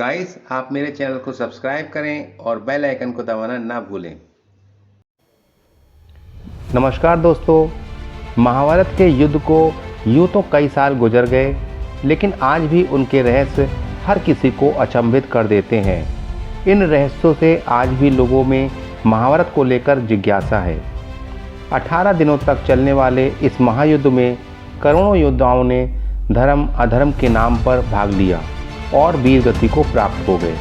Guys, आप मेरे channel को सब्सक्राइब करें और बेल आइकन को दबाना ना भूलें। नमस्कार दोस्तों, महाभारत के युद्ध को यूँ तो कई साल गुजर गए, लेकिन आज भी उनके रहस्य हर किसी को अचंभित कर देते हैं। इन रहस्यों से आज भी लोगों में महाभारत को लेकर जिज्ञासा है। 18 दिनों तक चलने वाले इस महायुद्ध में करोड़ों योद्धाओं ने धर्म अधर्म के नाम पर भाग लिया और वीर गति को प्राप्त हो गए।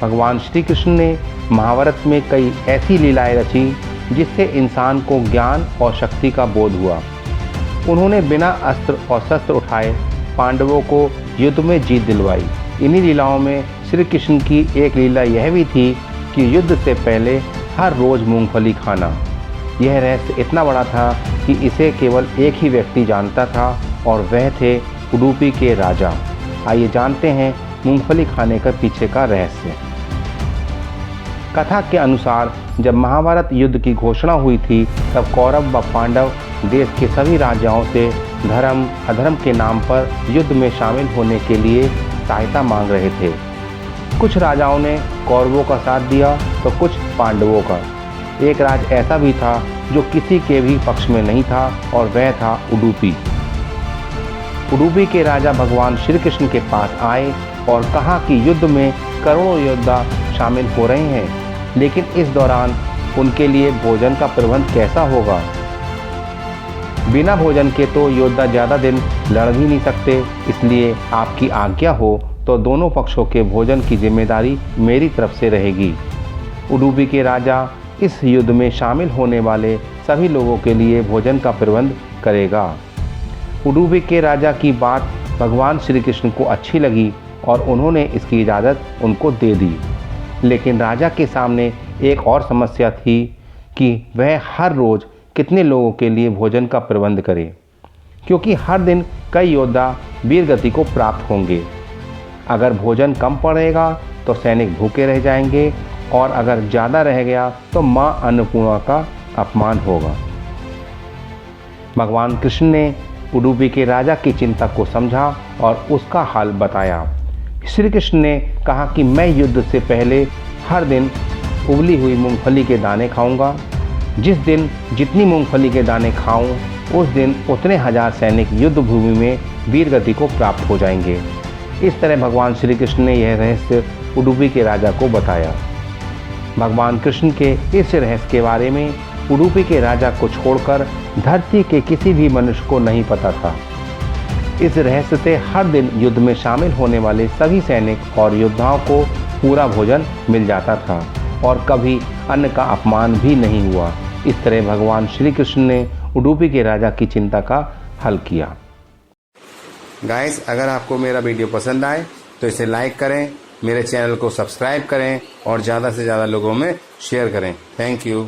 भगवान श्री कृष्ण ने महाभारत में कई ऐसी लीलाएं रची जिससे इंसान को ज्ञान और शक्ति का बोध हुआ। उन्होंने बिना अस्त्र और शस्त्र उठाए पांडवों को युद्ध में जीत दिलवाई। इन्हीं लीलाओं में श्री कृष्ण की एक लीला यह भी थी कि युद्ध से पहले हर रोज मूंगफली खाना। यह रहस्य इतना बड़ा था कि इसे केवल एक ही व्यक्ति जानता था और वह थे उडुपी के राजा। आइए जानते हैं मूंगफली खाने के पीछे का रहस्य। कथा के अनुसार जब महाभारत युद्ध की घोषणा हुई थी तब कौरव व पांडव देश के सभी राजाओं से धर्म अधर्म के नाम पर युद्ध में शामिल होने के लिए सहायता मांग रहे थे। कुछ राजाओं ने कौरवों का साथ दिया तो कुछ पांडवों का। एक राज ऐसा भी था जो किसी के भी पक्ष में नहीं था और वह था उडुपी। उडुपी के राजा भगवान श्री कृष्ण के पास आए और कहा कि युद्ध में करोड़ों योद्धा शामिल हो रहे हैं, लेकिन इस दौरान उनके लिए भोजन का प्रबंध कैसा होगा। बिना भोजन के तो योद्धा ज़्यादा दिन लड़ भी नहीं सकते, इसलिए आपकी आज्ञा हो तो दोनों पक्षों के भोजन की जिम्मेदारी मेरी तरफ से रहेगी। उडुपी के राजा इस युद्ध में शामिल होने वाले सभी लोगों के लिए भोजन का प्रबंध करेगा। उडुपी के राजा की बात भगवान श्री कृष्ण को अच्छी लगी और उन्होंने इसकी इजाज़त उनको दे दी। लेकिन राजा के सामने एक और समस्या थी कि वह हर रोज़ कितने लोगों के लिए भोजन का प्रबंध करे, क्योंकि हर दिन कई योद्धा वीर गति को प्राप्त होंगे। अगर भोजन कम पड़ेगा तो सैनिक भूखे रह जाएंगे और अगर ज़्यादा रह गया तो माँ अन्नपूर्णा का अपमान होगा। भगवान कृष्ण ने उडुपी के राजा की चिंता को समझा और उसका हाल बताया। श्री कृष्ण ने कहा कि मैं युद्ध से पहले हर दिन उबली हुई मूंगफली के दाने खाऊंगा। जिस दिन जितनी मूंगफली के दाने खाऊं, उस दिन उतने हजार सैनिक युद्ध भूमि में वीर गति को प्राप्त हो जाएंगे। इस तरह भगवान श्री कृष्ण ने यह रहस्य उडुपी के राजा को बताया। भगवान कृष्ण के इस रहस्य के बारे में उडुपी के राजा को छोड़कर धरती के किसी भी मनुष्य को नहीं पता था। इस रहस्य से हर दिन युद्ध में शामिल होने वाले सभी सैनिक और योद्धाओं को पूरा भोजन मिल जाता था और कभी अन्न का अपमान भी नहीं हुआ। इस तरह भगवान श्री कृष्ण ने उडुपी के राजा की चिंता का हल किया। गाइस, अगर आपको मेरा वीडियो पसंद आए तो इसे लाइक करें, मेरे चैनल को सब्सक्राइब करें और ज़्यादा से ज़्यादा लोगों में शेयर करें। Thank you.